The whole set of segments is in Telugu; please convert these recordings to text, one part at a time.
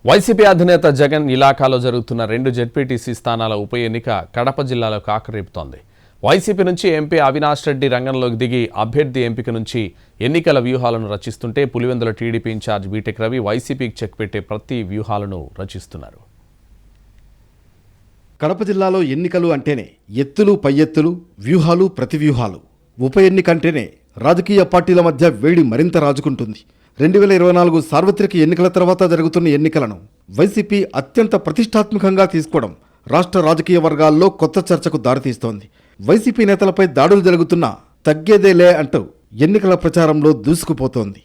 వైసీపీ అధినేత జగన్ ఇలాకాలో జరుగుతున్న 2 జెడ్పీటీసీ స్థానాల ఉప ఎన్నిక కడప జిల్లాలో కాకరేపుతోంది. వైసీపీ నుంచి ఎంపీ అవినాష్ రెడ్డి రంగంలోకి దిగి అభ్యర్థి ఎంపిక నుంచి ఎన్నికల వ్యూహాలను రచిస్తుంటే Pulivendula TDP in-charge BTech Ravi వైసీపీకి చెక్ పెట్టే ప్రతి వ్యూహాలను రచిస్తున్నారు. కడప జిల్లాలో ఎన్నికలు అంటేనే ఎత్తులు పై ఎత్తులు, వ్యూహాలు ప్రతివ్యూహాలు. ఉప ఎన్నిక అంటేనే రాజకీయ పార్టీల మధ్య వేడి మరింత రాజుకుంటుంది. 2024 సార్వత్రిక ఎన్నికల తర్వాత జరుగుతున్న ఎన్నికలను వైసీపీ అత్యంత ప్రతిష్టాత్మకంగా తీసుకోవడం రాష్ట్ర రాజకీయ వర్గాల్లో కొత్త చర్చకు దారితీస్తోంది. వైసీపీ నేతలపై దాడులు జరుగుతున్నా తగ్గేదేలే అంటూ ఎన్నికల ప్రచారంలో దూసుకుపోతోంది.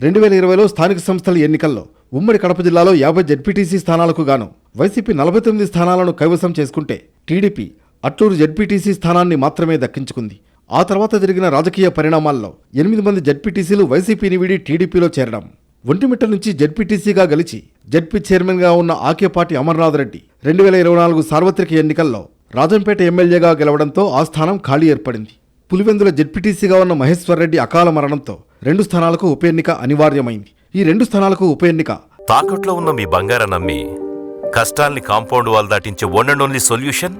2020లో స్థానిక సంస్థల ఎన్నికల్లో ఉమ్మడి కడప జిల్లాలో 50 జెడ్పీటీసీ స్థానాలకు గాను వైసీపీ 49 స్థానాలను కైవసం చేసుకుంటే టీడీపీ అట్టూరు జెడ్పీటీసీ స్థానాన్ని మాత్రమే దక్కించుకుంది. ఆ తర్వాత జరిగిన రాజకీయ పరిణామాల్లో 8 మంది జెడ్పీటీసీలు వైసీపీని వీడి టీడీపీలో చేరడం, ఒంటిమిట్ట నుంచి జెడ్పీటీసీగా గెలిచి జెడ్పీ చైర్మన్గా ఉన్న ఆకేపాటి అమర్నాథ్ రెడ్డి 2024 సార్వత్రిక ఎన్నికల్లో రాజంపేట ఎమ్మెల్యేగా గెలవడంతో ఆ స్థానం ఖాళీ ఏర్పడింది. పులివెందుల జెడ్పీటీసీగా ఉన్న మహేశ్వర్ రెడ్డి అకాల మరణంతో 2 స్థానాలకు ఉప ఎన్నిక అనివార్యమైంది. ఈ 2 స్థానాలకు ఉప ఎన్నిక తాకట్లో ఉన్న మీ బంగారం నమ్మి కష్టాల్ని కాంపౌండ్ వాల్ దాటించే one and only solution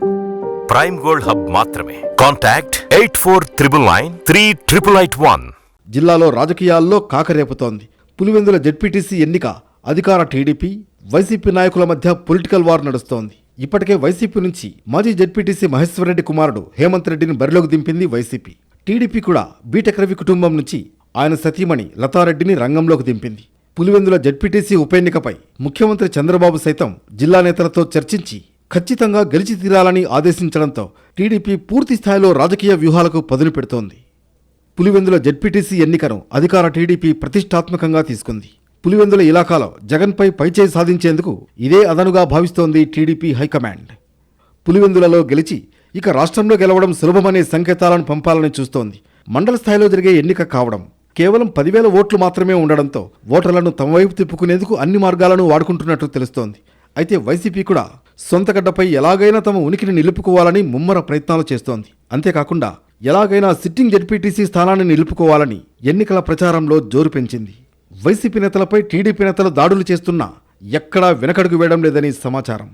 Prime Gold Hub మాత్రమే. కాంటాక్ట్ 8499938881. జిల్లాలో రాజకీయాల్లో కాకరేపుతోంది. పులివెందుల జెడ్పీటీసీ ఎన్నిక అధికార టీడీపీ, వైసీపీ నాయకుల మధ్య పొలిటికల్ వార్ నడుస్తోంది. ఇప్పటికే వైసీపీ నుంచి మాజీ జెడ్పీటీసీ మహేశ్వర్ రెడ్డి కుమారుడు హేమంత్ రెడ్డిని బరిలోకి దింపింది వైసీపీ. టీడీపీ కూడా బీటెక్ రవి కుటుంబం నుంచి ఆయన సతీమణి లతారెడ్డిని రంగంలోకి దింపింది. పులివెందుల జెడ్పీటీసీ ఉప ఎన్నికపై ముఖ్యమంత్రి చంద్రబాబు సైతం జిల్లా నేతలతో చర్చించి ఖచ్చితంగా గెలిచి తీరాలని ఆదేశించడంతో టీడీపీ పూర్తి స్థాయిలో రాజకీయ వ్యూహాలకు పదును పెడుతోంది. పులివెందుల జెడ్పీటీసీ ఎన్నికను అధికార టీడీపీ ప్రతిష్టాత్మకంగా తీసుకుంది. పులివెందుల ఇలాకాలో జగన్పై పైచేయి సాధించేందుకు ఇదే అదనుగా భావిస్తోంది టీడీపీ హైకమాండ్. పులివెందులలో గెలిచి ఇక రాష్ట్రంలో గెలవడం సులభమనే సంకేతాలను పంపాలని చూస్తోంది. మండల స్థాయిలో జరిగే ఎన్నిక కావడం, కేవలం 10,000 ఓట్లు మాత్రమే ఉండడంతో ఓటర్లను తమ వైపు తిప్పుకునేందుకు అన్ని మార్గాలను వాడుకుంటున్నట్టు తెలుస్తోంది. అయితే వైసీపీ కూడా సొంతగడ్డపై ఎలాగైనా తమ ఉనికిని నిలుపుకోవాలని ముమ్మర ప్రయత్నాలు చేస్తోంది. అంతేకాకుండా ఎలాగైనా సిట్టింగ్ జెడ్పీటీసీ స్థానాన్ని నిలుపుకోవాలని ఎన్నికల ప్రచారంలో జోరు పెంచింది. వైసీపీ నేతలపై టీడీపీ నేతలు దాడులు చేస్తున్నా ఎక్కడా వెనకడుగు వేయడం లేదని సమాచారం.